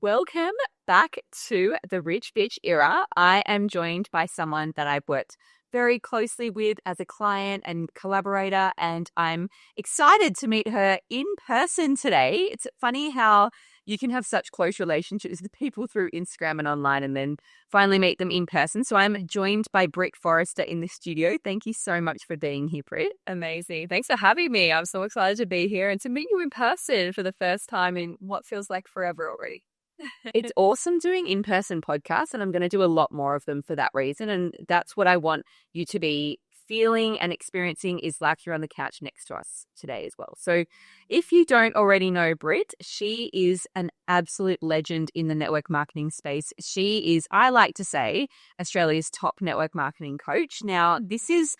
Welcome back to the Rich Bish Era. I am joined by someone that I've worked very closely with as a client and collaborator, and I'm excited to meet her in person today. It's funny how you can have such close relationships with people through Instagram and online and then finally meet them in person. So I'm joined by Britt Forrester in the studio. Thank you so much for being here, Britt. Amazing. Thanks for having me. I'm so excited to be here and to meet you in person for the first time in what feels like forever already. It's awesome doing in-person podcasts, and I'm going to do a lot more of them for that reason. And that's what I want you to be feeling and experiencing, is like you're on the couch next to us today as well. So if you don't already know Britt, she is an absolute legend in the network marketing space. She is, I like to say, Australia's top network marketing coach. Now, this is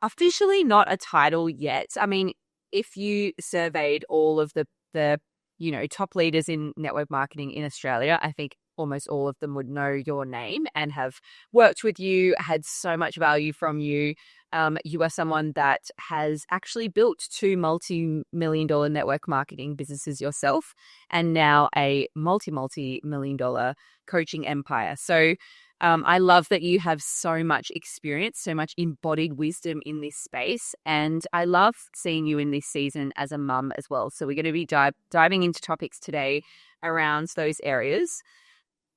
officially not a title yet. I mean, if you surveyed all of the top leaders in network marketing in Australia, I think almost all of them would know your name and have worked with you, had so much value from you. You are someone that has actually built two multi-million-dollar network marketing businesses yourself, and now a multi-million-dollar coaching empire. So I love that you have so much experience, so much embodied wisdom in this space. And I love seeing you in this season as a mum as well. So we're going to be diving into topics today around those areas.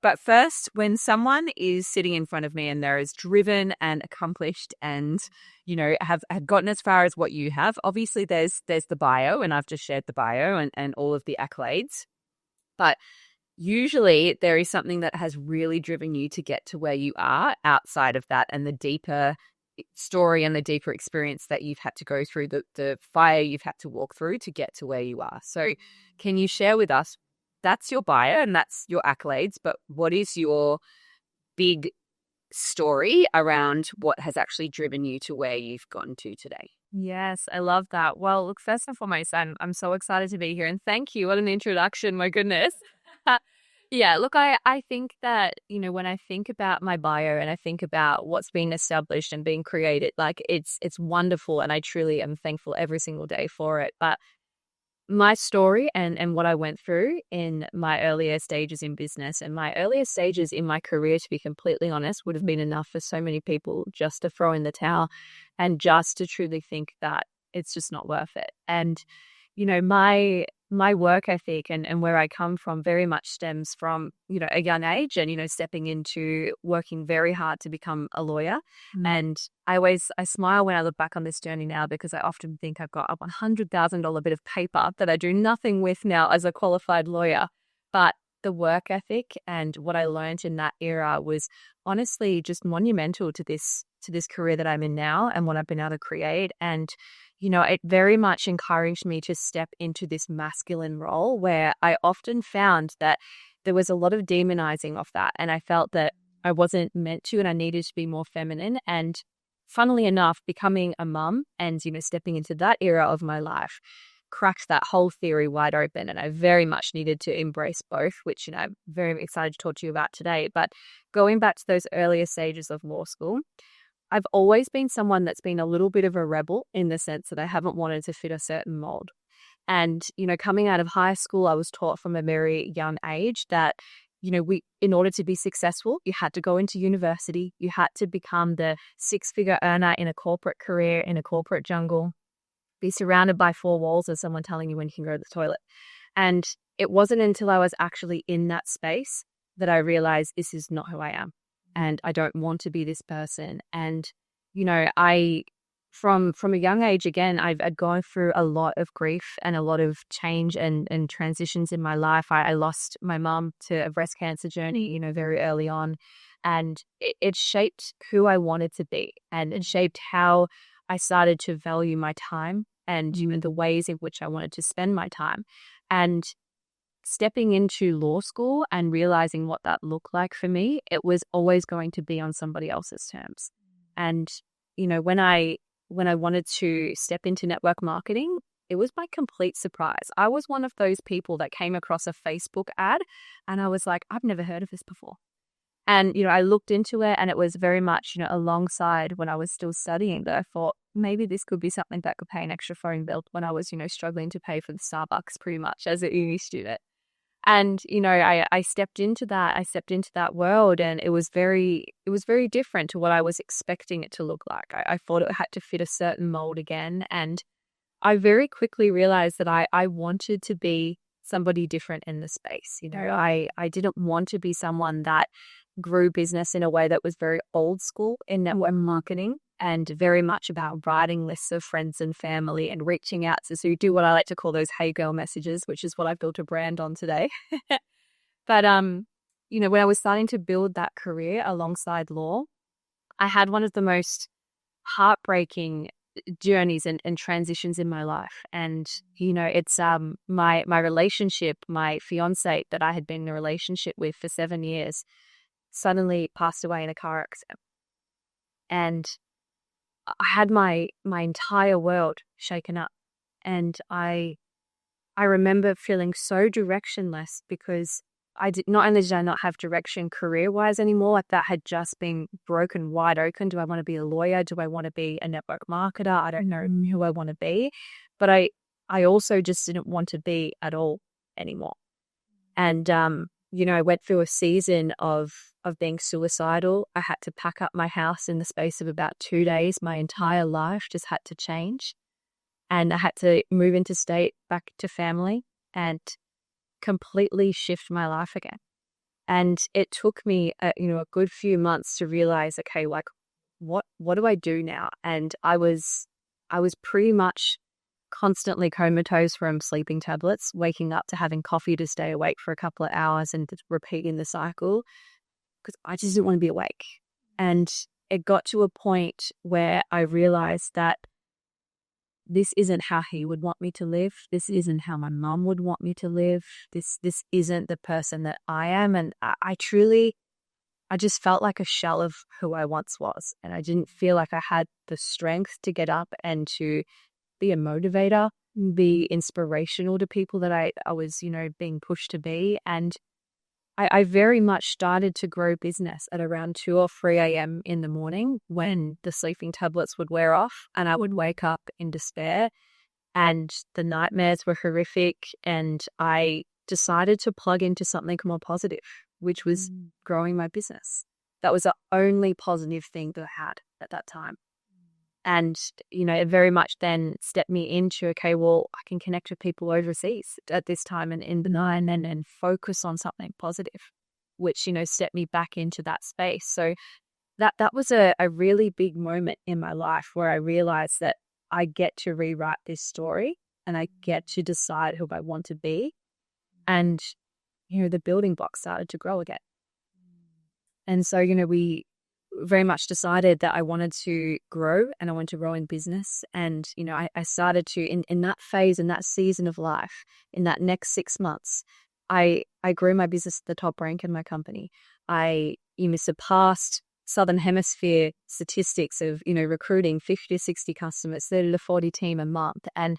But first, when someone is sitting in front of me and they're as driven and accomplished and, have gotten as far as what you have, obviously there's the bio, and I've just shared the bio and all of the accolades. But usually there is something that has really driven you to get to where you are outside of that, and the deeper story and the deeper experience that you've had to go through, the fire you've had to walk through to get to where you are. So can you share with us, that's your bio and that's your accolades, but what is your big story around what has actually driven you to where you've gotten to today? Yes, I love that. Well, look, first and foremost, I'm so excited to be here, and thank you. What an introduction, my goodness. Yeah, look, I think that, when I think about my bio and I think about what's been established and being created, like it's wonderful, and I truly am thankful every single day for it. But my story and what I went through in my earlier stages in business and my earlier stages in my career, to be completely honest, would have been enough for so many people just to throw in the towel and just to truly think that it's just not worth it. And, my work ethic and where I come from very much stems from, a young age and, stepping into working very hard to become a lawyer. And I smile when I look back on this journey now, because I often think I've got a $100,000 bit of paper that I do nothing with now as a qualified lawyer. But the work ethic and what I learned in that era was honestly just monumental to this career that I'm in now and what I've been able to create. And it very much encouraged me to step into this masculine role, where I often found that there was a lot of demonizing of that. And I felt that I wasn't meant to, and I needed to be more feminine. And funnily enough, becoming a mum and, stepping into that era of my life cracked that whole theory wide open. And I very much needed to embrace both, which, I'm very excited to talk to you about today. But going back to those earlier stages of law school, I've always been someone that's been a little bit of a rebel, in the sense that I haven't wanted to fit a certain mold. And, coming out of high school, I was taught from a very young age that, in order to be successful, you had to go into university, you had to become the six-figure earner in a corporate career, in a corporate jungle, be surrounded by four walls as someone telling you when you can go to the toilet. And it wasn't until I was actually in that space that I realized this is not who I am. And I don't want to be this person. And, I, from a young age, again, I'd gone through a lot of grief and a lot of change and transitions in my life. I lost my mum to a breast cancer journey, very early on. And it shaped who I wanted to be. And it shaped how I started to value my time and, the ways in which I wanted to spend my time. And stepping into law school and realizing what that looked like for me, it was always going to be on somebody else's terms. And, when I wanted to step into network marketing, it was my complete surprise. I was one of those people that came across a Facebook ad and I was like, I've never heard of this before. And, I looked into it, and it was very much, alongside when I was still studying, that I thought maybe this could be something that could pay an extra phone bill when I was, struggling to pay for the Starbucks pretty much as a uni student. And, I stepped into that world, and it was very different to what I was expecting it to look like. I thought it had to fit a certain mold again. And I very quickly realized that I wanted to be somebody different in the space. I didn't want to be someone that grew business in a way that was very old school in network marketing and very much about writing lists of friends and family and reaching out to, so you do what I like to call those hey girl messages, which is what I've built a brand on today. But, when I was starting to build that career alongside law, I had one of the most heartbreaking journeys and transitions in my life. And, it's my relationship, my fiance that I had been in a relationship with for 7 years suddenly passed away in a car accident. And I had my entire world shaken up. And I remember feeling so directionless because not only did I not have direction career-wise anymore, like that had just been broken wide open. Do I want to be a lawyer? Do I want to be a network marketer? I don't know who I want to be. But I also just didn't want to be at all anymore. And, I went through a season of being suicidal. I had to pack up my house in the space of about 2 days. My entire life just had to change. And I had to move interstate back to family and completely shift my life again. And it took me a good few months to realize, okay, like what do I do now? And I was pretty much constantly comatose from sleeping tablets, waking up to having coffee to stay awake for a couple of hours and repeating the cycle because I just didn't want to be awake. And it got to a point where I realized that this isn't how he would want me to live. This isn't how my mom would want me to live. This isn't the person that I am. And I just felt like a shell of who I once was. And I didn't feel like I had the strength to get up and to be a motivator, be inspirational to people that I was, being pushed to be. And I very much started to grow business at around 2 or 3 a.m. in the morning when the sleeping tablets would wear off and I would wake up in despair and the nightmares were horrific. And I decided to plug into something more positive, which was growing my business. That was the only positive thing that I had at that time. And, it very much then stepped me into, okay, well, I can connect with people overseas at this time and in benign and focus on something positive, which, stepped me back into that space. So that was a really big moment in my life where I realized that I get to rewrite this story and I get to decide who I want to be. And, the building blocks started to grow again. And so, we very much decided that I wanted to grow and I wanted to grow in business. And, I started to, in that phase, in that season of life, in that next 6 months, I grew my business at the top rank in my company. I surpassed Southern Hemisphere statistics of, recruiting 50 to 60 customers, 30 to 40 team a month. And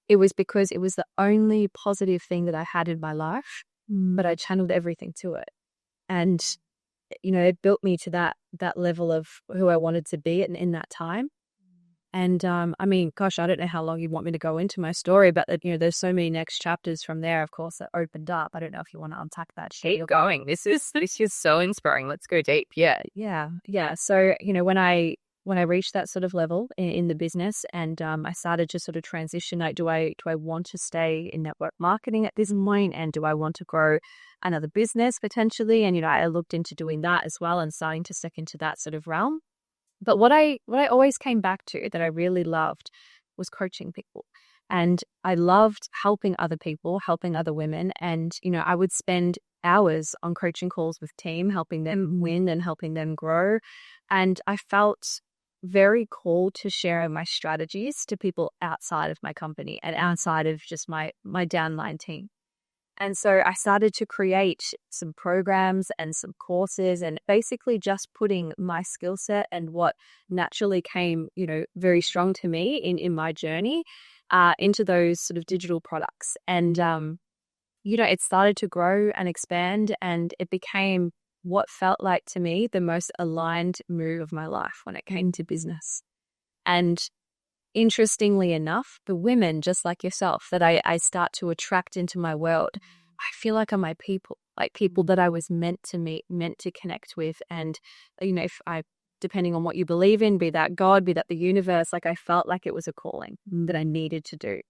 it was because it was the only positive thing that I had in my life, but I channeled everything to it. And it built me to that level of who I wanted to be in that time. And gosh, I don't know how long you want me to go into my story, but there's so many next chapters from there, of course, that opened up. I don't know if you want to unpack that. Keep going. This is so inspiring. Let's go deep. Yeah. So when I reached that sort of level in the business, and I started to sort of transition, like, do I want to stay in network marketing at this point, and do I want to grow another business potentially? And I looked into doing that as well and starting to step into that sort of realm. But what I always came back to that I really loved was coaching people. And I loved helping other people, helping other women. And, I would spend hours on coaching calls with team, helping them win and helping them grow. And I felt very called to share my strategies to people outside of my company and outside of just my downline team. And so I started to create some programs and some courses and basically just putting my skill set and what naturally came, very strong to me in my journey into those sort of digital products. And, it started to grow and expand, and it became what felt like to me the most aligned move of my life when it came to business. And interestingly enough, the women just like yourself that I start to attract into my world I feel like are my people, like people that I was meant to meet, meant to connect with. And, if I, depending on what you believe in, be that God, be that the universe, like I felt like it was a calling that I needed to do.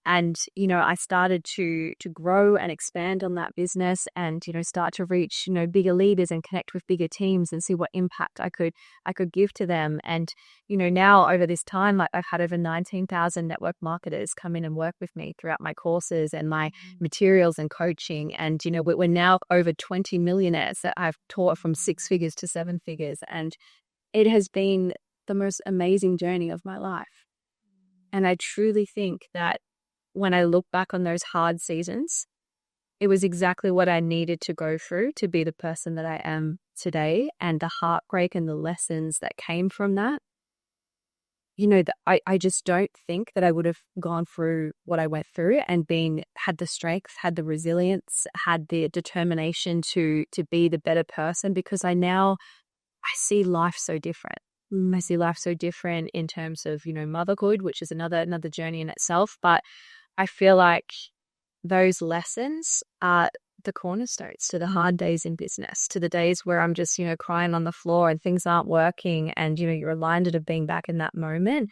And, I started to grow and expand on that business and, start to reach, bigger leaders and connect with bigger teams and see what impact I could give to them. And, now over this time, like I've had over 19,000 network marketers come in and work with me throughout my courses and my materials and coaching. And, we're now over 20 millionaires that I've taught from 6 figures to 7 figures. And it has been the most amazing journey of my life. And I truly think that when I look back on those hard seasons, it was exactly what I needed to go through to be the person that I am today. And the heartbreak and the lessons that came from that, I just don't think that I would have gone through what I went through and had the strength, had the resilience, had the determination to be the better person, because I see life so different. I see life so different in terms of, motherhood, which is another journey in itself. But I feel like those lessons are the cornerstones to the hard days in business, to the days where I'm just, crying on the floor and things aren't working and, you're reminded of being back in that moment.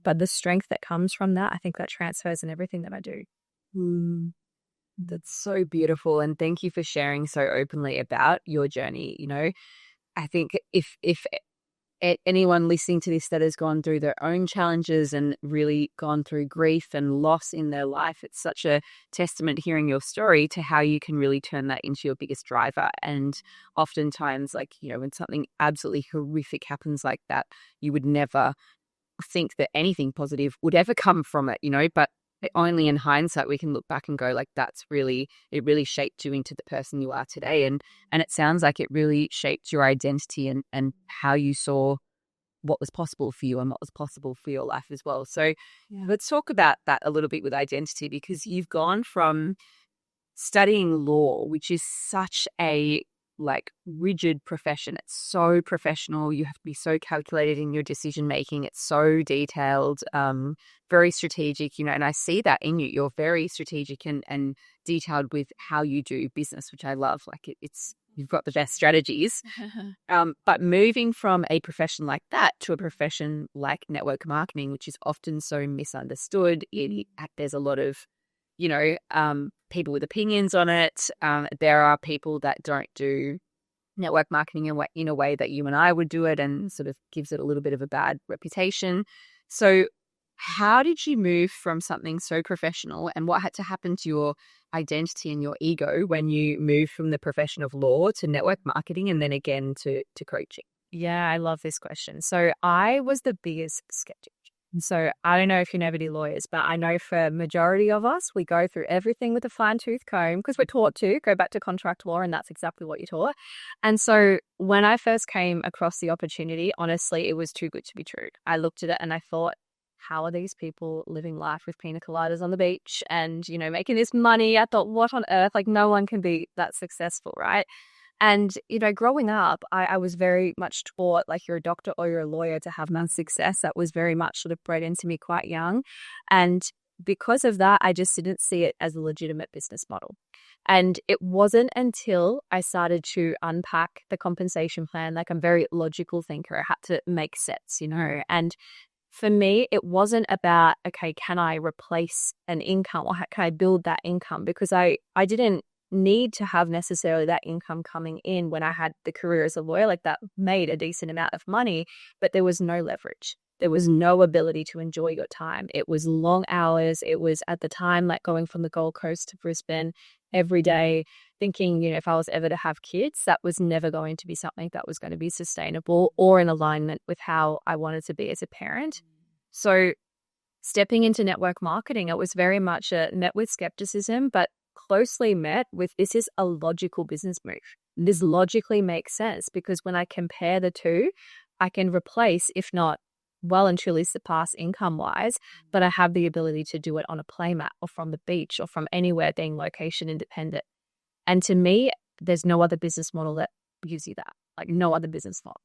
But the strength that comes from that, I think that transfers in everything that I do. That's so beautiful. And thank you for sharing so openly about your journey. I think if anyone listening to this that has gone through their own challenges and really gone through grief and loss in their life, it's such a testament hearing your story to how you can really turn that into your biggest driver. And oftentimes, when something absolutely horrific happens like that, you would never think that anything positive would ever come from it, but only in hindsight we can look back and go like, it really shaped you into the person you are today. And it sounds like it really shaped your identity and how you saw what was possible for you and what was possible for your life as well. So let's talk about that a little bit with identity, because you've gone from studying law, which is such a rigid profession. It's so professional. You have to be so calculated in your decision making. It's so detailed, very strategic, and I see that in you. You're very strategic and detailed with how you do business, which I love. You've got the best strategies. But moving from a profession like that to a profession like network marketing, which is often so misunderstood, there's a lot of people with opinions on it. There are people that don't do network marketing in a way that you and I would do it, and sort of gives it a little bit of a bad reputation. So how did you move from something so professional, and what had to happen to your identity and your ego when you moved from the profession of law to network marketing and then again to coaching? Yeah, I love this question. So I was the biggest skeptic. So I don't know if you know any lawyers, but I know for majority of us, we go through everything with a fine-tooth comb because we're taught to go back to contract law, and that's exactly what you're taught. And so when I first came across the opportunity, honestly, it was too good to be true. I looked at it and I thought, how are these people living life with pina coladas on the beach and, making this money? I thought, what on earth? No one can be that successful, right? And, growing up, I was very much taught you're a doctor or you're a lawyer to have mass success. That was very much sort of bred into me quite young. And because of that, I just didn't see it as a legitimate business model. And it wasn't until I started to unpack the compensation plan, I'm a very logical thinker. I had to make sense, and for me, it wasn't about, okay, can I replace an income or can I build that income? Because I didn't need to have necessarily that income coming in when I had the career as a lawyer. That made a decent amount of money, but there was no leverage. There was no ability to enjoy your time. It was long hours. It was at the time going from the Gold Coast to Brisbane every day, thinking, if I was ever to have kids, that was never going to be something that was going to be sustainable or in alignment with how I wanted to be as a parent. So stepping into network marketing, it was very much met with skepticism, but closely met with, this is a logical business move. This logically makes sense because when I compare the two, I can replace, if not well and truly surpass income-wise, but I have the ability to do it on a playmat or from the beach or from anywhere, being location independent. And to me, there's no other business model that gives you that, no other business model.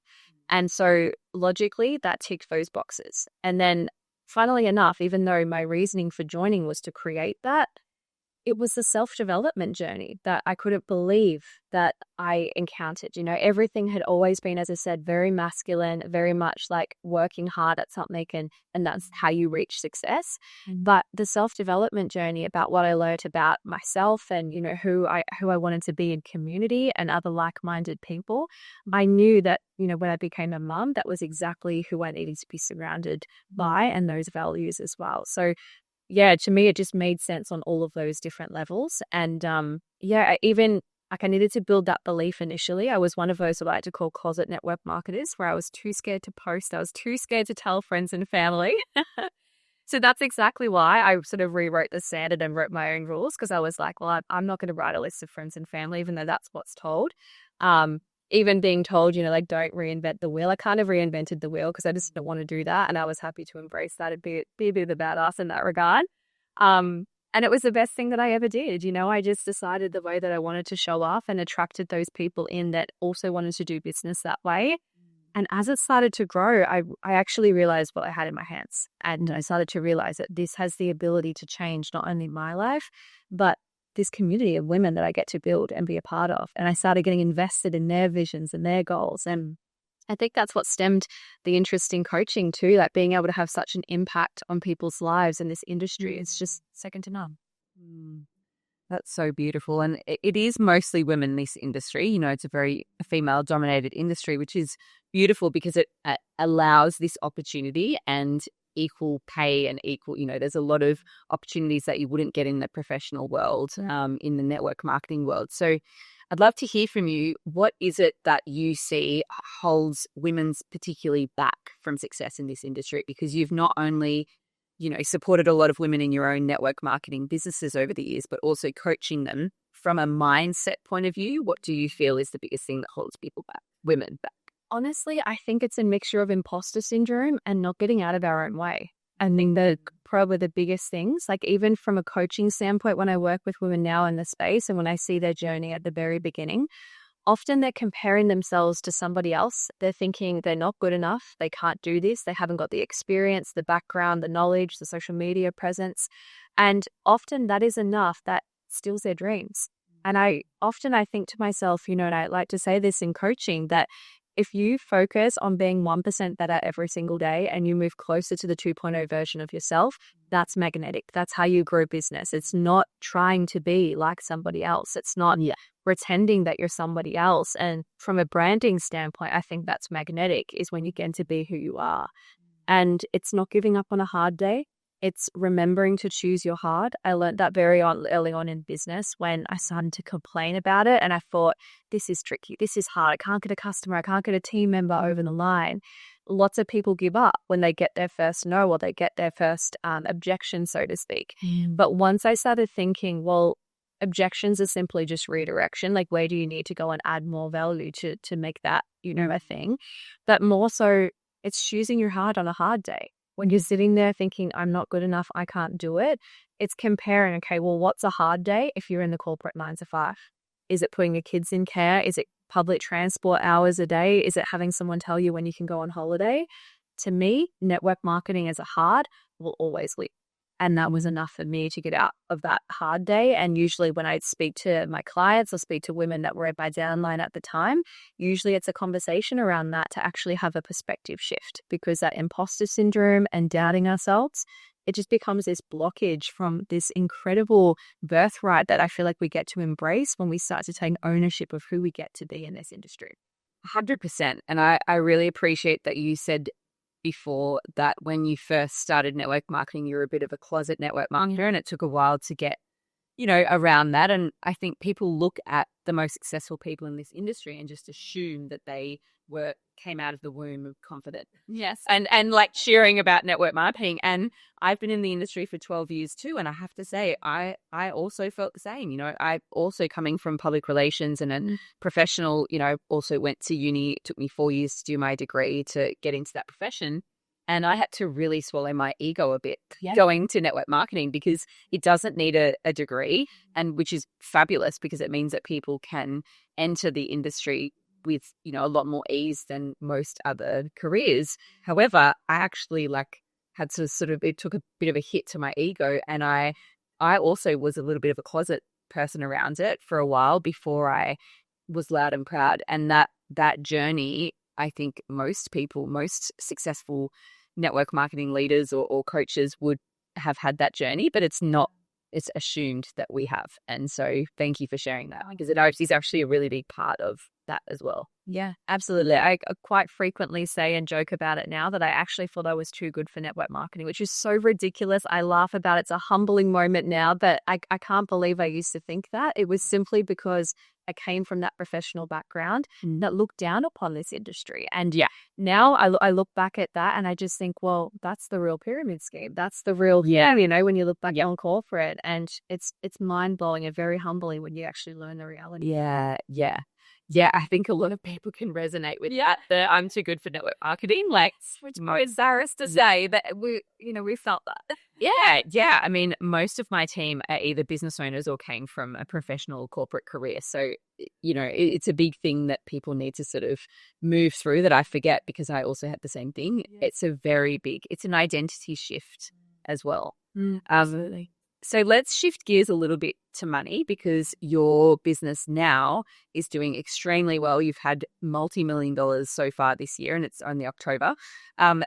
And so logically, that ticked those boxes. And then funnily enough, even though my reasoning for joining was to create that, it was the self-development journey that I couldn't believe that I encountered. Everything had always been, as I said, very masculine, very much like working hard at something, and that's how you reach success. But the self-development journey about what I learned about myself and, who I wanted to be in community and other like-minded people, I knew that, when I became a mum, that was exactly who I needed to be surrounded by, and those values as well. So yeah, to me, it just made sense on all of those different levels. And I needed to build that belief initially. I was one of those what I like to call closet network marketers, where I was too scared to post. I was too scared to tell friends and family. So that's exactly why I sort of rewrote the standard and wrote my own rules, because I was like, well, I'm not going to write a list of friends and family, even though that's what's told. Even being told, don't reinvent the wheel. I kind of reinvented the wheel because I just didn't want to do that. And I was happy to embrace that and be a bit of a badass in that regard. And it was the best thing that I ever did. I just decided the way that I wanted to show off and attracted those people in that also wanted to do business that way. And as it started to grow, I actually realized what I had in my hands. And I started to realize that this has the ability to change not only my life, but this community of women that I get to build and be a part of. And I started getting invested in their visions and their goals. And I think that's what stemmed the interest in coaching too, like being able to have such an impact on people's lives in this industry. It's just second to none. That's so beautiful. And it is mostly women in this industry. It's a very female-dominated industry, which is beautiful because it allows this opportunity and equal pay and equal, there's a lot of opportunities that you wouldn't get in the professional world, in the network marketing world. So I'd love to hear from you. What is it that you see holds women's particularly back from success in this industry? Because you've not only supported a lot of women in your own network marketing businesses over the years, but also coaching them from a mindset point of view. What do you feel is the biggest thing that holds people back, women back? Honestly, I think it's a mixture of imposter syndrome and not getting out of our own way. I think they're probably the biggest things. Like even from a coaching standpoint, when I work with women now in the space and when I see their journey at the very beginning, often they're comparing themselves to somebody else. They're thinking they're not good enough. They can't do this. They haven't got the experience, the background, the knowledge, the social media presence. And often that is enough that steals their dreams. And I think to myself, and I like to say this in coaching, that if you focus on being 1% better every single day and you move closer to the 2.0 version of yourself, that's magnetic. That's how you grow business. It's not trying to be like somebody else. It's not pretending that you're somebody else. And from a branding standpoint, I think that's magnetic, is when you get to be who you are. And it's not giving up on a hard day. It's remembering to choose your hard. I learned that early on in business when I started to complain about it. And I thought, this is tricky. This is hard. I can't get a customer. I can't get a team member over the line. Lots of people give up when they get their first no or they get their first objection, so to speak. But once I started thinking, well, objections are simply just redirection. Like, where do you need to go and add more value to make that, a thing? But more so, it's choosing your hard on a hard day. When you're sitting there thinking, I'm not good enough, I can't do it, it's comparing, okay, well, what's a hard day if you're in the corporate 9 to 5? Is it putting your kids in care? Is it public transport hours a day? Is it having someone tell you when you can go on holiday? To me, network marketing as a hard will always win. And that was enough for me to get out of that hard day. And usually when I speak to my clients or speak to women that were at my downline at the time, usually it's a conversation around that to actually have a perspective shift, because that imposter syndrome and doubting ourselves, it just becomes this blockage from this incredible birthright that I feel like we get to embrace when we start to take ownership of who we get to be in this industry. 100%. And I really appreciate that you said before that when you first started network marketing, you were a bit of a closet network marketer, and it took a while to get, around that. And I think people look at the most successful people in this industry and just assume that they came out of the womb confident. Yes. And like cheering about network marketing. And I've been in the industry for 12 years too. And I have to say, I also felt the same. I also, coming from public relations and a professional, also went to uni. It took me 4 years to do my degree to get into that profession. And I had to really swallow my ego a bit going to network marketing, because it doesn't need a degree, and which is fabulous because it means that people can enter the industry with, a lot more ease than most other careers. However, I actually had to it took a bit of a hit to my ego, and I I also was a little bit of a closet person around it for a while before I was loud and proud. And that journey, I think most people, most successful network marketing leaders or coaches would have had that journey, but it's not, it's assumed that we have. And so thank you for sharing that, because it is actually a really big part of that as well. Yeah, absolutely. I quite frequently say and joke about it now that I actually thought I was too good for network marketing, which is so ridiculous. I laugh about it. It's a humbling moment now, but I can't believe I used to think that. It was simply because I came from that professional background that looked down upon this industry. And now I look back at that and I just think, well, that's the real pyramid scheme. That's the real, when you look back on corporate, and it's mind-blowing and very humbling when you actually learn the reality. Yeah, I think a lot of people can resonate with that. I'm too good for network marketing. Like, Which is embarrassed to say, but we felt that. Yeah. I mean, most of my team are either business owners or came from a professional corporate career. So, it's a big thing that people need to sort of move through, that I forget, because I also had the same thing. It's it's an identity shift as well. Absolutely. So let's shift gears a little bit to money, because your business now is doing extremely well. You've had multi-million dollars so far this year, and it's only October.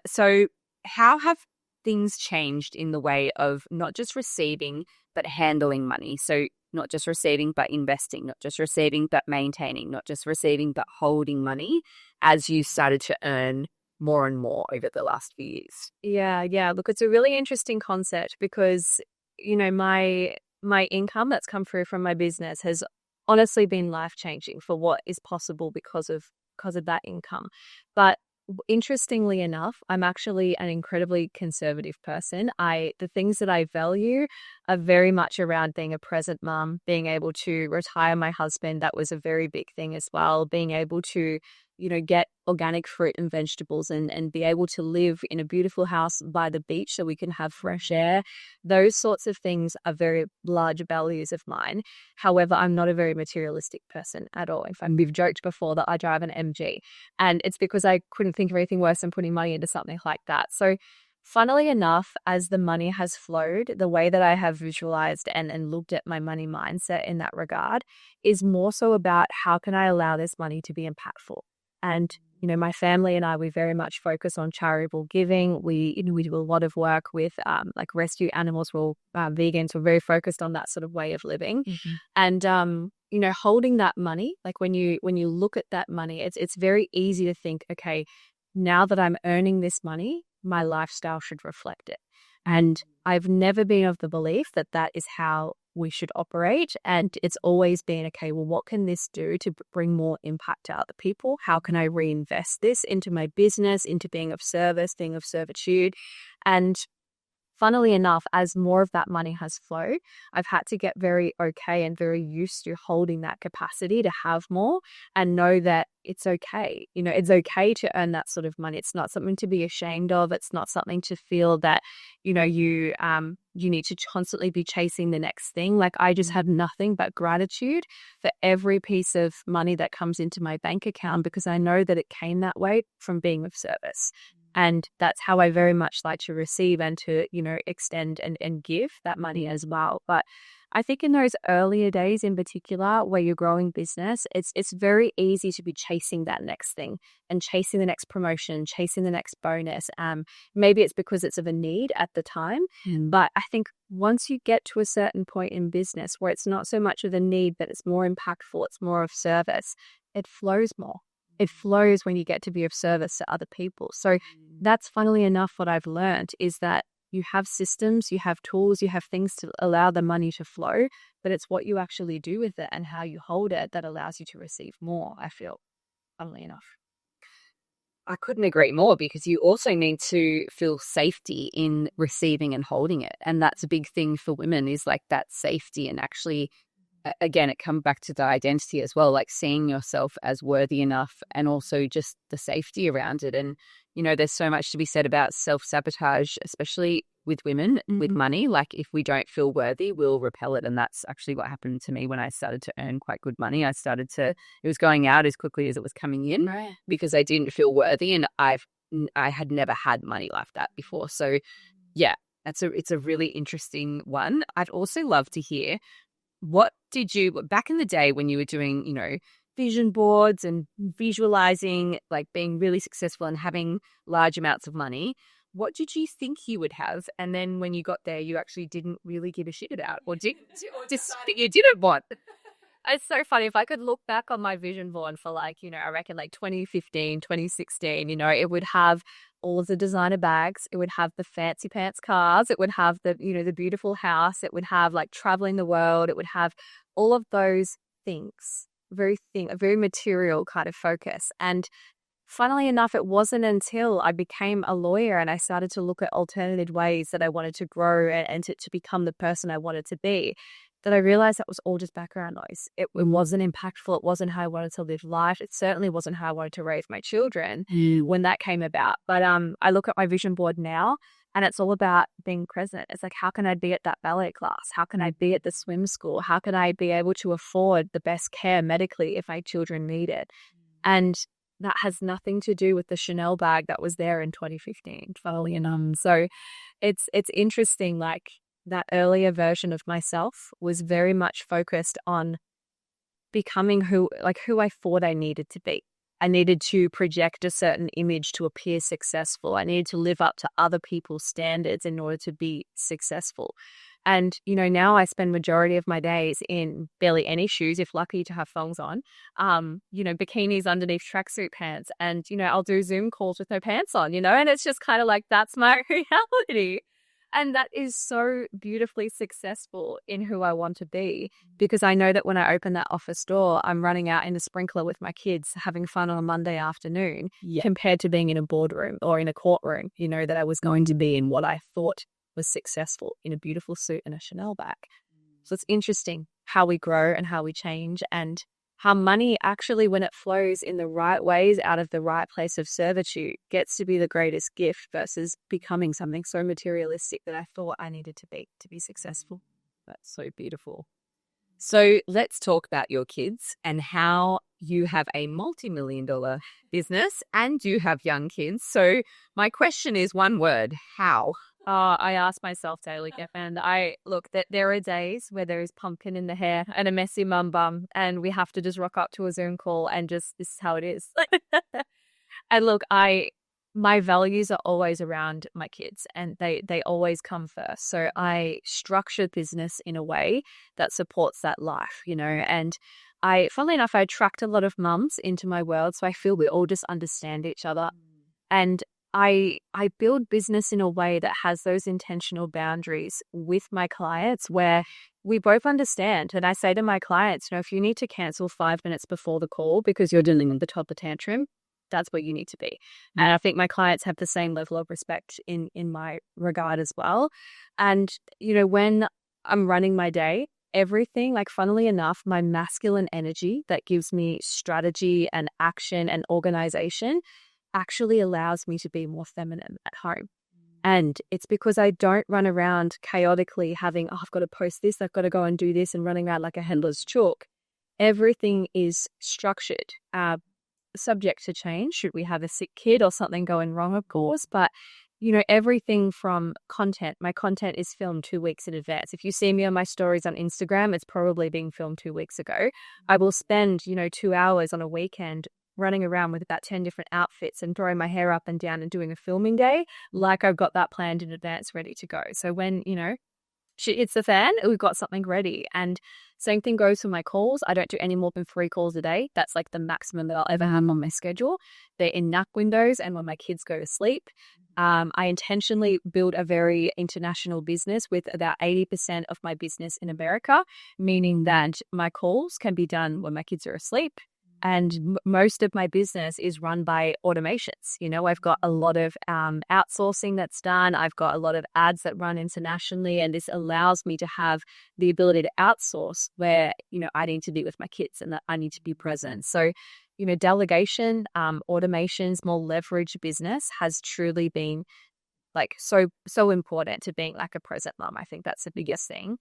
So how have things changed in the way of not just receiving, but handling money? So not just receiving, but investing, not just receiving, but maintaining, not just receiving, but holding money as you started to earn more and more over the last few years. Yeah. Look, it's a really interesting concept because my income that's come through from my business has honestly been life-changing for what is possible because of that income. But interestingly enough, I'm actually an incredibly conservative person. The things that I value are very much around being a present mum, being able to retire my husband. That was a very big thing as well. Being able to get organic fruit and vegetables and be able to live in a beautiful house by the beach so we can have fresh air. Those sorts of things are very large values of mine. However, I'm not a very materialistic person at all. In fact, we've joked before that I drive an MG, and it's because I couldn't think of anything worse than putting money into something like that. So funnily enough, as the money has flowed, the way that I have visualized and looked at my money mindset in that regard is more so about how can I allow this money to be impactful. And, my family and I, we very much focus on charitable giving. We do a lot of work with like rescue animals. We're vegans. We're very focused on that sort of way of living. And, holding that money, like when you look at that money, it's very easy to think, okay, now that I'm earning this money, my lifestyle should reflect it. And I've never been of the belief that that is how we should operate. And it's always been, okay, well, what can this do to bring more impact to other people? How can I reinvest this into my business, into being of service, being of servitude? And funnily enough, as more of that money has flowed, I've had to get very okay and very used to holding that capacity to have more and know that it's okay. It's okay to earn that sort of money. It's not something to be ashamed of. It's not something to feel that, you need to constantly be chasing the next thing. Like, I just have nothing but gratitude for every piece of money that comes into my bank account, because I know that it came that way from being of service. And that's how I very much like to receive and to, extend and give that money as well. But I think in those earlier days in particular, where you're growing business, it's very easy to be chasing that next thing and chasing the next promotion, chasing the next bonus. Maybe it's because it's of a need at the time. But I think once you get to a certain point in business where it's not so much of a need, but it's more impactful, it's more of service, it flows more. It flows when you get to be of service to other people. So that's, funnily enough, what I've learned is that you have systems, you have tools, you have things to allow the money to flow, but it's what you actually do with it and how you hold it that allows you to receive more, I feel, funnily enough. I couldn't agree more, because you also need to feel safety in receiving and holding it. And that's a big thing for women, is like that safety. And actually, again, it comes back to the identity as well, like seeing yourself as worthy enough, and also just the safety around it. And, there's so much to be said about self-sabotage, especially with women, with money. Like, if we don't feel worthy, we'll repel it. And that's actually what happened to me when I started to earn quite good money. It was going out as quickly as it was coming in, because I didn't feel worthy. And I had never had money like that before. So yeah, It's a really interesting one. I'd also love to hear, what did you, back in the day when you were doing, vision boards and visualizing, like being really successful and having large amounts of money, what did you think you would have? And then when you got there, you actually didn't really give a shit about, or just something you didn't want. It's so funny. If I could look back on my vision board for I reckon like 2015, 2016, it would have all of the designer bags. It would have the fancy pants cars. It would have the beautiful house. It would have like traveling the world. It would have all of those things, a very material kind of focus. And funnily enough, it wasn't until I became a lawyer and I started to look at alternative ways that I wanted to grow and to become the person I wanted to be, that I realized that was all just background noise. It wasn't impactful. It wasn't how I wanted to live life. It certainly wasn't how I wanted to raise my children when that came about. But I look at my vision board now and it's all about being present. It's like, how can I be at that ballet class? How can I be at the swim school? How can I be able to afford the best care medically if my children need it? And that has nothing to do with the Chanel bag that was there in 2015, funnily enough. So it's interesting, like, that earlier version of myself was very much focused on becoming who I thought I needed to be. I needed to project a certain image to appear successful. I needed to live up to other people's standards in order to be successful. And, now I spend majority of my days in barely any shoes, if lucky to have thongs on, bikinis underneath tracksuit pants. And, I'll do Zoom calls with no pants on, and it's just kind of like, that's my reality. And that is so beautifully successful in who I want to be, because I know that when I open that office door, I'm running out in a sprinkler with my kids, having fun on a Monday afternoon, compared to being in a boardroom or in a courtroom, that I was going to be in what I thought was successful in a beautiful suit and a Chanel bag. So it's interesting how we grow and how we change, and how money actually, when it flows in the right ways out of the right place of servitude, gets to be the greatest gift versus becoming something so materialistic that I thought I needed to be successful. That's so beautiful. So let's talk about your kids and how you have a multi-million-dollar business and you have young kids. So my question is one word: how? I ask myself daily, and I look that there are days where there is pumpkin in the hair and a messy mum bum, and we have to just rock up to a Zoom call and just, this is how it is. And look, my values are always around my kids, and they always come first. So I structure business in a way that supports that life, and funnily enough, I attract a lot of mums into my world. So I feel we all just understand each other. And I build business in a way that has those intentional boundaries with my clients where we both understand. And I say to my clients, if you need to cancel 5 minutes before the call because you're dealing with the toddler tantrum, that's where you need to be. And I think my clients have the same level of respect in my regard as well. And, when I'm running my day, everything, like, funnily enough, my masculine energy that gives me strategy and action and organization actually allows me to be more feminine at home. And it's because I don't run around chaotically having, I've got to post this, I've got to go and do this, and running around like a headless chook. Everything is structured, subject to change should we have a sick kid or something going wrong, of course. But, everything from content, my content is filmed 2 weeks in advance. If you see me on my stories on Instagram, it's probably being filmed 2 weeks ago. I will spend, 2 hours on a weekend running around with about 10 different outfits and throwing my hair up and down and doing a filming day, like I've got that planned in advance, ready to go. So when, shit hits the fan, we've got something ready. And same thing goes for my calls. I don't do any more than 3 calls a day. That's like the maximum that I'll ever have on my schedule. They're in nap windows and when my kids go to sleep. I intentionally build a very international business with about 80% of my business in America, meaning that my calls can be done when my kids are asleep. And most of my business is run by automations. I've got a lot of outsourcing that's done. I've got a lot of ads that run internationally. And this allows me to have the ability to outsource where, I need to be with my kids and that I need to be present. So, delegation, automations, more leveraged business has truly been like so important to being like a present mom. I think that's the biggest thing.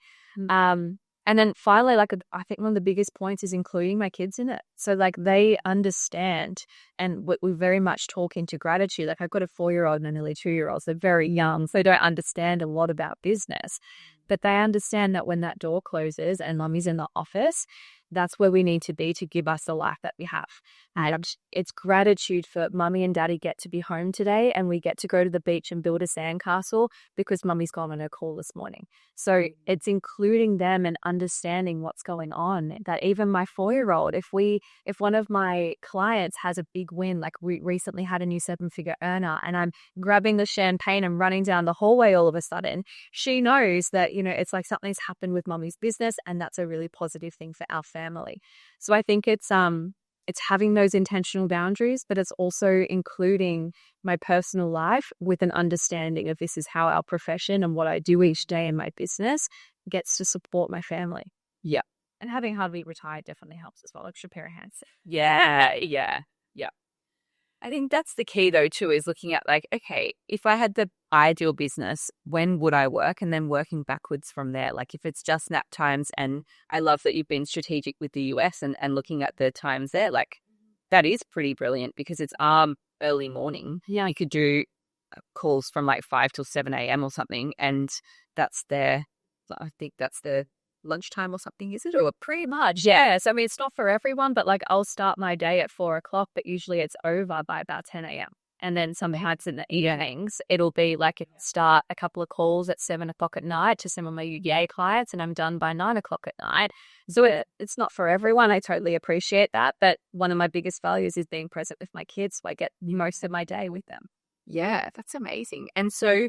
And And then finally, like, I think one of the biggest points is including my kids in it. So like they understand, and we very much talk into gratitude. Like I've got a 4-year-old and a nearly 2-year-old. So they're very young. So they don't understand a lot about business, but they understand that when that door closes and mummy's in the office, that's where we need to be to give us the life that we have. And it's gratitude for mummy and daddy get to be home today, and we get to go to the beach and build a sandcastle because mummy's gone on her call this morning. So it's including them and understanding what's going on. That even my 4-year-old, if one of my clients has a big win, like we recently had a new 7-figure earner, and I'm grabbing the champagne and running down the hallway all of a sudden, she knows that, it's like something's happened with mummy's business, and that's a really positive thing for our family. So I think it's having those intentional boundaries, but it's also including my personal life with an understanding of this is how our profession and what I do each day in my business gets to support my family. Yeah. And having hardly retired definitely helps as well, like Shapira Hansen. Yeah. I think that's the key though too, is looking at like, okay, if I had the ideal business, when would I work? And then working backwards from there. Like if it's just nap times, and I love that you've been strategic with the US and looking at the times there, like that is pretty brilliant because it's early morning. Yeah. You could do calls from like 5 till 7 a.m. or something, and that's I think that's the lunchtime or something, is it? Or pretty much, yes. I mean, it's not for everyone, but like I'll start my day at 4 o'clock, but usually it's over by about 10 a.m. And then sometimes in the evenings, it'll be like start a couple of calls at 7 o'clock at night to some of my UDA clients, and I'm done by 9 o'clock at night. So it's not for everyone. I totally appreciate that. But one of my biggest values is being present with my kids, so I get most of my day with them. Yeah, that's amazing. And so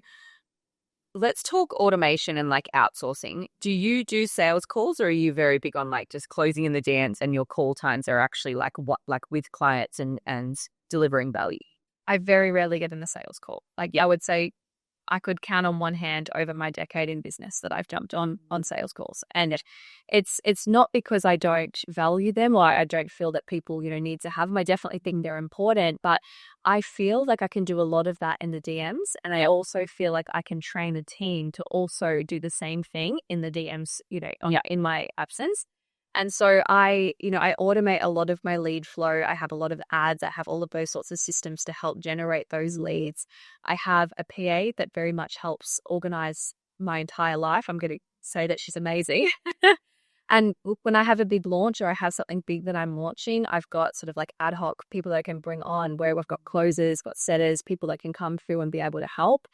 let's talk automation and like outsourcing. Do you do sales calls, or are you very big on like just closing in the dance and your call times are actually like with clients and delivering value? I very rarely get in a sales call. Like I would say I could count on one hand over my decade in business that I've jumped on sales calls. And it's not because I don't value them or I don't feel that people, need to have them. I definitely think they're important, but I feel like I can do a lot of that in the DMs. And I also feel like I can train a team to also do the same thing in the DMs, in my absence. And so I automate a lot of my lead flow. I have a lot of ads. I have all of those sorts of systems to help generate those leads. I have a PA that very much helps organize my entire life. I'm going to say that she's amazing. And when I have a big launch or I have something big that I'm launching, I've got sort of like ad hoc people that I can bring on where we've got closers, got setters, people that can come through and be able to help.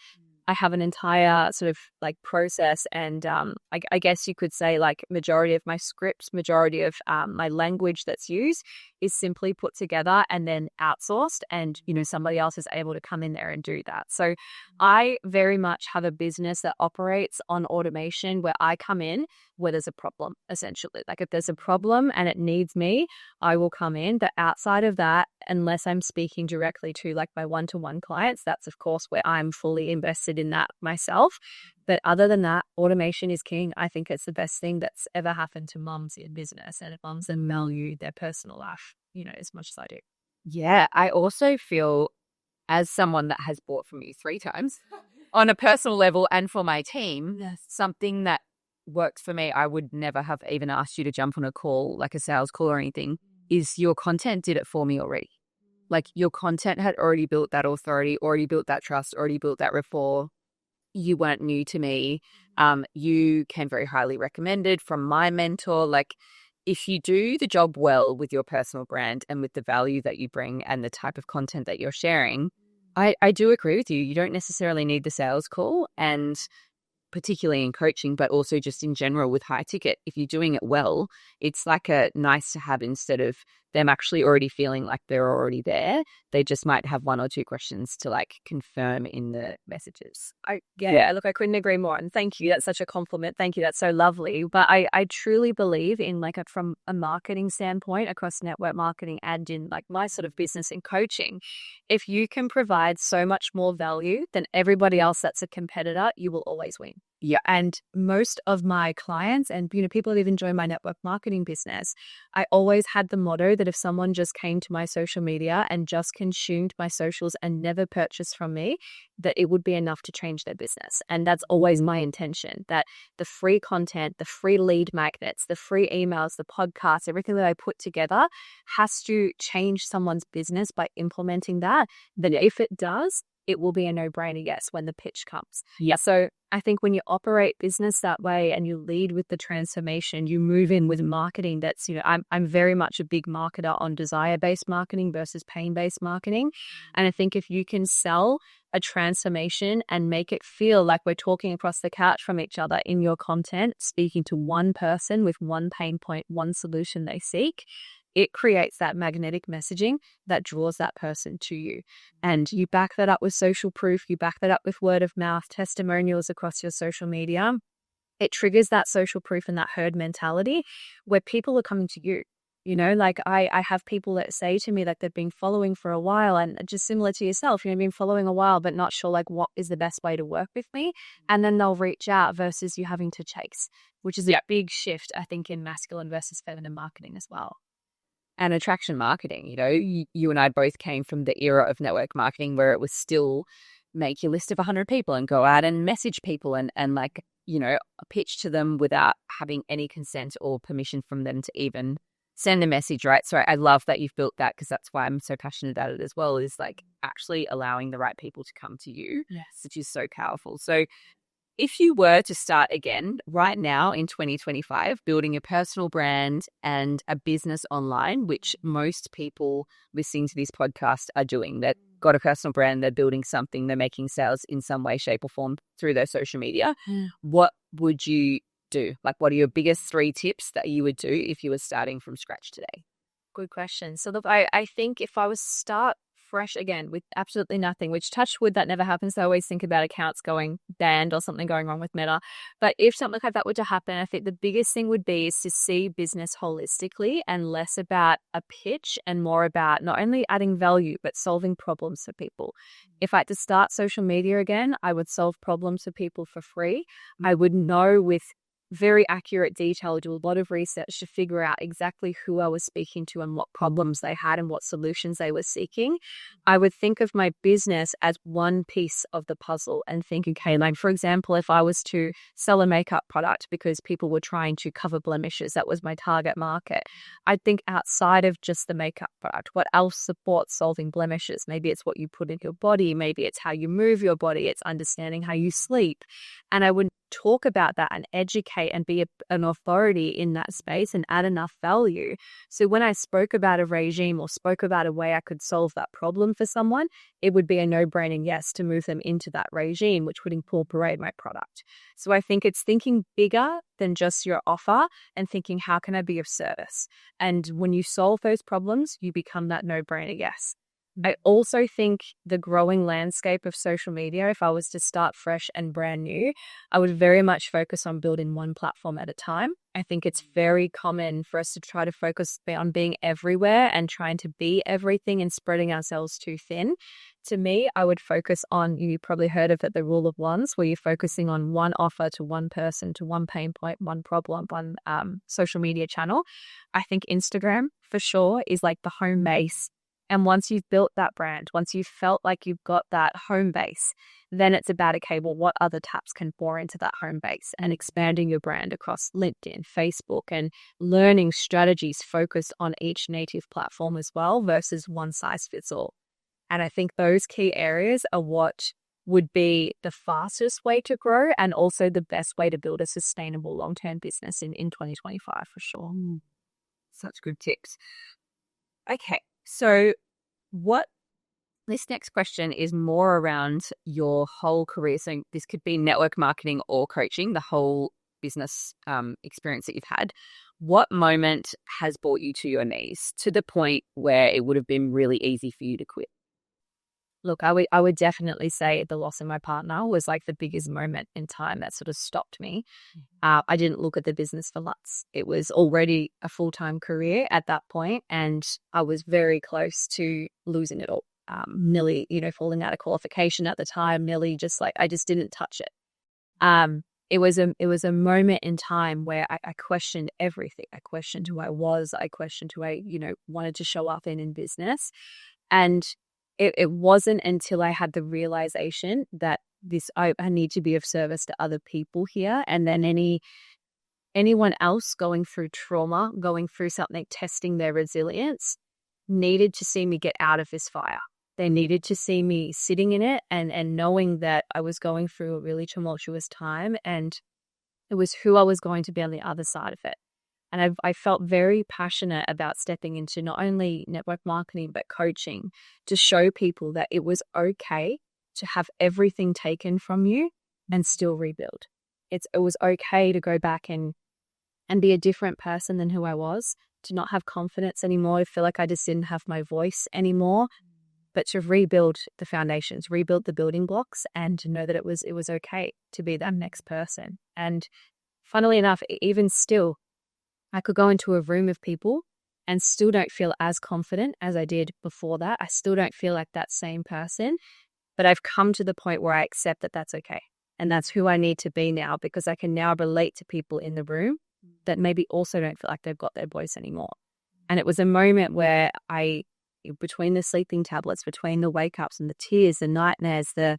I have an entire sort of like process, and I guess you could say like majority of my scripts, majority of my language that's used is simply put together and then outsourced, and somebody else is able to come in there and do that. So I very much have a business that operates on automation where I come in where there's a problem, essentially. Like if there's a problem and it needs me, I will come in. But outside of that, unless I'm speaking directly to like my one-to-one clients, that's of course where I'm fully invested in that myself. But other than that, automation is king. I think it's the best thing that's ever happened to mums in business, and mums that value their personal life, as much as I do. Yeah, I also feel, as someone that has bought from you 3 times on a personal level and for my team, something that works for me, I would never have even asked you to jump on a call, like a sales call or anything, is your content did it for me already. Like your content had already built that authority, already built that trust, already built that rapport. You weren't new to me. You came very highly recommended from my mentor. Like if you do the job well with your personal brand and with the value that you bring and the type of content that you're sharing, I do agree with you. You don't necessarily need the sales call, and particularly in coaching, but also just in general with high ticket. If you're doing it well, it's like a nice to have instead of them actually already feeling like they're already there. They just might have 1 or 2 questions to like confirm in the messages. Look, I couldn't agree more. And thank you. That's such a compliment. Thank you. That's so lovely. But I truly believe in like from a marketing standpoint across network marketing and in like my sort of business and coaching, if you can provide so much more value than everybody else that's a competitor, you will always win. Yeah. And most of my clients and, people that even join my network marketing business, I always had the motto that if someone just came to my social media and just consumed my socials and never purchased from me, that it would be enough to change their business. And that's always my intention, that the free content, the free lead magnets, the free emails, the podcasts, everything that I put together has to change someone's business by implementing that. That if it does, it will be a no-brainer yes when the pitch comes. Yeah. So I think when you operate business that way and you lead with the transformation, you move in with marketing that's, I'm very much a big marketer on desire-based marketing versus pain-based marketing. And I think if you can sell a transformation and make it feel like we're talking across the couch from each other in your content, speaking to one person with one pain point, one solution they seek, it creates that magnetic messaging that draws that person to you. And you back that up with social proof, you back that up with word of mouth, testimonials across your social media. It triggers that social proof and that herd mentality where people are coming to you. Like I have people that say to me like they've been following for a while, and just similar to yourself, been following a while, but not sure like what is the best way to work with me. And then they'll reach out versus you having to chase, which is a big shift, I think, in masculine versus feminine marketing as well. And attraction marketing, you and I both came from the era of network marketing where it was still make your list of 100 people and go out and message people and like, pitch to them without having any consent or permission from them to even send a message, right? So I love that you've built that, because that's why I'm so passionate about it as well, is like actually allowing the right people to come to you, which is so powerful. So if you were to start again right now in 2025, building a personal brand and a business online, which most people listening to this podcast are doing, they've got a personal brand, they're building something, they're making sales in some way, shape or form through their social media, what would you do? Like, what are your biggest 3 tips that you would do if you were starting from scratch today? Good question. So look, I think if I was start fresh again with absolutely nothing, which touch wood, that never happens. I always think about accounts going banned or something going wrong with Meta. But if something like that were to happen, I think the biggest thing would be is to see business holistically and less about a pitch and more about not only adding value, but solving problems for people. If I had to start social media again, I would solve problems for people for free. I would know with very accurate detail, do a lot of research to figure out exactly who I was speaking to and what problems they had and what solutions they were seeking. I would think of my business as one piece of the puzzle and think, okay, like for example, if I was to sell a makeup product because people were trying to cover blemishes, that was my target market. I'd think outside of just the makeup product, what else supports solving blemishes? Maybe it's what you put in your body, maybe it's how you move your body, it's understanding how you sleep. And I would talk about that and educate and be an authority in that space and add enough value. So when I spoke about a regime or spoke about a way I could solve that problem for someone, it would be a no-brainer yes to move them into that regime, which would incorporate my product. So I think it's thinking bigger than just your offer and thinking, how can I be of service? And when you solve those problems, you become that no-brainer yes. I also think the growing landscape of social media, if I was to start fresh and brand new, I would very much focus on building one platform at a time. I think it's very common for us to try to focus on being everywhere and trying to be everything and spreading ourselves too thin. To me, I would focus on, you probably heard of it, the rule of ones, where you're focusing on one offer to one person, to one pain point, one problem, one social media channel. I think Instagram for sure is like the home base. And once you've built that brand, once you've felt like you've got that home base, then it's about, okay, well, what other taps can pour into that home base and expanding your brand across LinkedIn, Facebook, and learning strategies focused on each native platform as well versus one size fits all. And I think those key areas are what would be the fastest way to grow and also the best way to build a sustainable long-term business in 2025 for sure. Such good tips. Okay. So this next question is more around your whole career. So this could be network marketing or coaching, the whole business experience that you've had. What moment has brought you to your knees to the point where it would have been really easy for you to quit? Look, I would definitely say the loss of my partner was like the biggest moment in time that sort of stopped me. I didn't look at the business for months. It was already a full-time career at that point, and I was very close to losing it all. Nearly, falling out of qualification at the time, nearly just like I just didn't touch it. it was a moment in time where I questioned everything. I questioned who I was. I questioned who I, wanted to show up in business. And it wasn't until I had the realization that I need to be of service to other people here. And then anyone else going through trauma, going through something, testing their resilience, needed to see me get out of this fire. They needed to see me sitting in it and knowing that I was going through a really tumultuous time, and it was who I was going to be on the other side of it. And I felt very passionate about stepping into not only network marketing, but coaching, to show people that it was okay to have everything taken from you and still rebuild. It was okay to go back and be a different person than who I was, to not have confidence anymore, to feel like I just didn't have my voice anymore, but to rebuild the foundations, rebuild the building blocks, and to know that it was okay to be that next person. And funnily enough, even still, I could go into a room of people and still don't feel as confident as I did before that. I still don't feel like that same person, but I've come to the point where I accept that that's okay. And that's who I need to be now, because I can now relate to people in the room that maybe also don't feel like they've got their voice anymore. And it was a moment where between the sleeping tablets, between the wake ups and the tears, the nightmares, I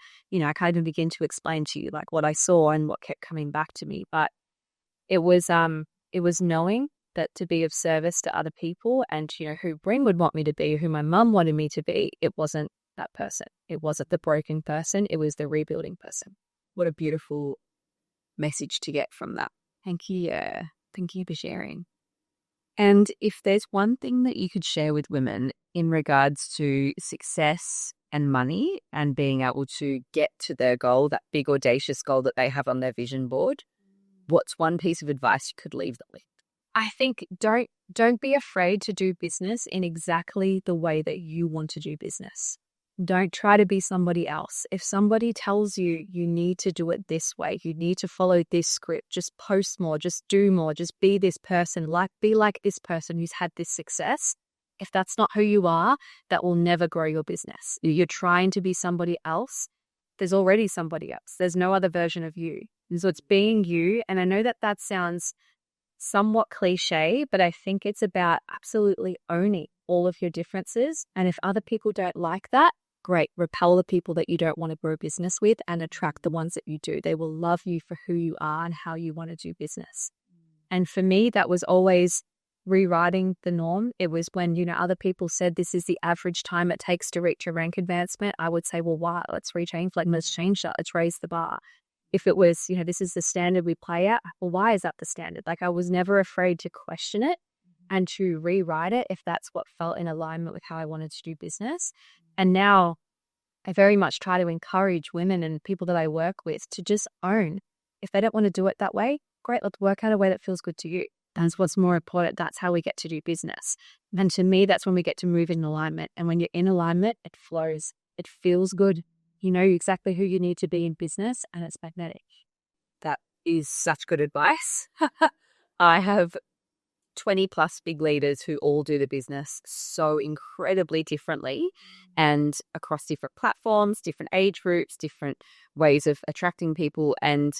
kind of begin to explain to you like what I saw and what kept coming back to me. But it was knowing that to be of service to other people, and who Bryn would want me to be, who my mum wanted me to be, it wasn't that person. It wasn't the broken person. It was the rebuilding person. What a beautiful message to get from that. Thank you. Thank you for sharing. And if there's one thing that you could share with women in regards to success and money and being able to get to their goal, that big audacious goal that they have on their vision board, what's one piece of advice you could leave them with? I think don't be afraid to do business in exactly the way that you want to do business. Don't try to be somebody else. If somebody tells you you need to do it this way, you need to follow this script, just post more, just do more, just be this person, be like this person who's had this success. If that's not who you are, that will never grow your business. You're trying to be somebody else. There's already somebody else. There's no other version of you. So it's being you. And I know that sounds somewhat cliche, but I think it's about absolutely owning all of your differences. And if other people don't like that, great. Repel the people that you don't want to grow business with and attract the ones that you do. They will love you for who you are and how you want to do business. And for me, that was always rewriting the norm. It was when, other people said this is the average time it takes to reach a rank advancement, I would say, well, why? Let's change that. Let's raise the bar. If it was, this is the standard we play at, well, why is that the standard? Like, I was never afraid to question it and to rewrite it if that's what felt in alignment with how I wanted to do business. And now I very much try to encourage women and people that I work with to just own. If they don't want to do it that way, great, let's work out a way that feels good to you. That's what's more important. That's how we get to do business. And to me, that's when we get to move in alignment. And when you're in alignment, it flows. It feels good. You know exactly who you need to be in business, and it's magnetic. That is such good advice. I have 20 plus big leaders who all do the business so incredibly differently and across different platforms, different age groups, different ways of attracting people. And,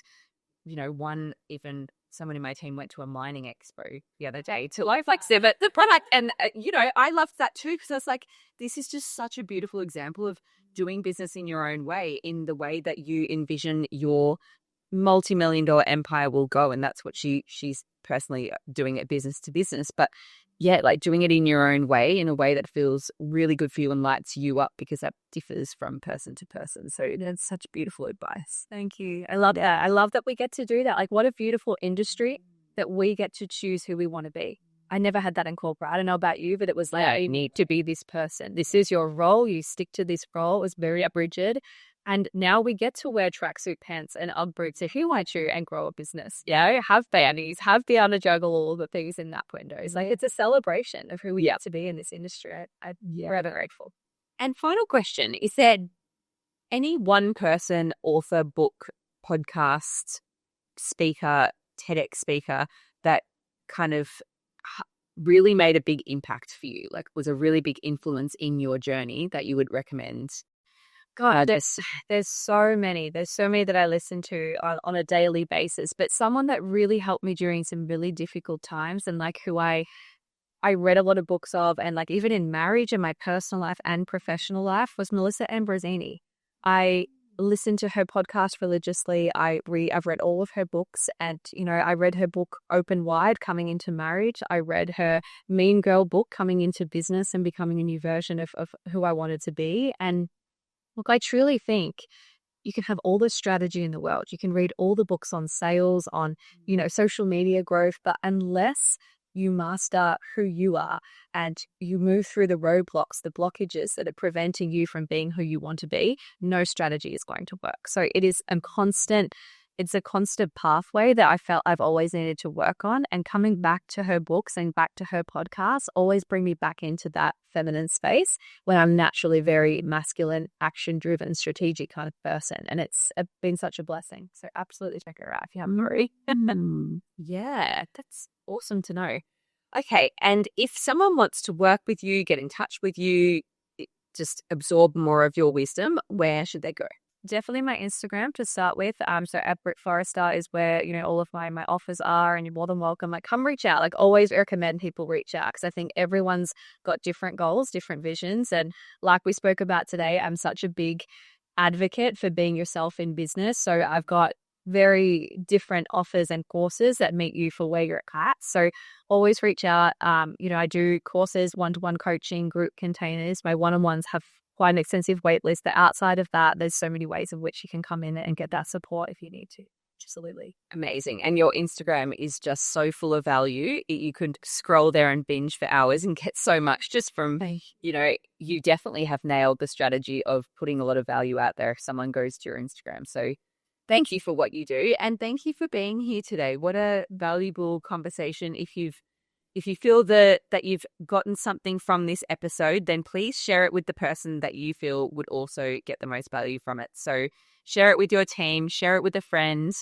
someone in my team went to a mining expo the other day to like exhibit the product. And, I loved that too, because I was like, this is just such a beautiful example of doing business in your own way, in the way that you envision your multi-million-dollar empire will go. And that's what she's personally doing it business to business. But yeah, like doing it in your own way, in a way that feels really good for you and lights you up, because that differs from person to person. So that's such beautiful advice. Thank you. I love that. I love that we get to do that. Like, what a beautiful industry that we get to choose who we want to be. I never had that in corporate. I don't know about you, but it was like, you need to be this person. This is your role. You stick to this role. It was very rigid. And now we get to wear tracksuit pants and UGG boots if you want to and grow a business. Have bannies, be able to juggle all the things in that window. It's like, it's a celebration of who we get to be in this industry. I'm forever grateful. And final question, is there any one person, author, book, podcast, speaker, TEDx speaker that kind of really made a big impact for you, like was a really big influence in your journey that you would recommend God, there's so many. There's so many that I listen to on a daily basis. But someone that really helped me during some really difficult times, and like who I read a lot of books of, and like even in marriage and my personal life and professional life, was Melissa Ambrosini. I listened to her podcast religiously. I've read all of her books, and I read her book Open Wide coming into marriage. I read her Mean Girl book coming into business and becoming a new version of who I wanted to be. And look, I truly think you can have all the strategy in the world. You can read all the books on sales, on, social media growth, but unless you master who you are and you move through the roadblocks, the blockages that are preventing you from being who you want to be, no strategy is going to work. So it's a constant pathway that I felt I've always needed to work on, and coming back to her books and back to her podcasts always bring me back into that feminine space when I'm naturally very masculine, action-driven, strategic kind of person. And it's been such a blessing. So absolutely check her out if you haven't already. Yeah, that's awesome to know. Okay, and if someone wants to work with you, get in touch with you, just absorb more of your wisdom, where should they go? Definitely my Instagram to start with. So at Britt Forrester is where, all of my offers are, and you're more than welcome. Like, come reach out. Like, always recommend people reach out, because I think everyone's got different goals, different visions. And like we spoke about today, I'm such a big advocate for being yourself in business. So I've got very different offers and courses that meet you for where you're at. So always reach out. I do courses, one-to-one coaching, group containers. My one-on-ones have quite an extensive wait list. But outside of that, there's so many ways in which you can come in and get that support if you need to. Absolutely. Amazing. And your Instagram is just so full of value. You could scroll there and binge for hours and get so much just from, you definitely have nailed the strategy of putting a lot of value out there if someone goes to your Instagram. So thank you for what you do. And thank you for being here today. What a valuable conversation. If you feel that you've gotten something from this episode, then please share it with the person that you feel would also get the most value from it. So share it with your team, share it with a friend,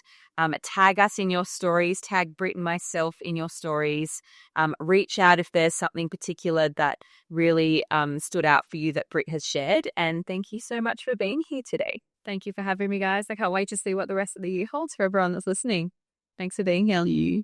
tag us in your stories, tag Britt and myself in your stories, reach out if there's something particular that really stood out for you that Britt has shared. And thank you so much for being here today. Thank you for having me, guys. I can't wait to see what the rest of the year holds for everyone that's listening. Thanks for being here.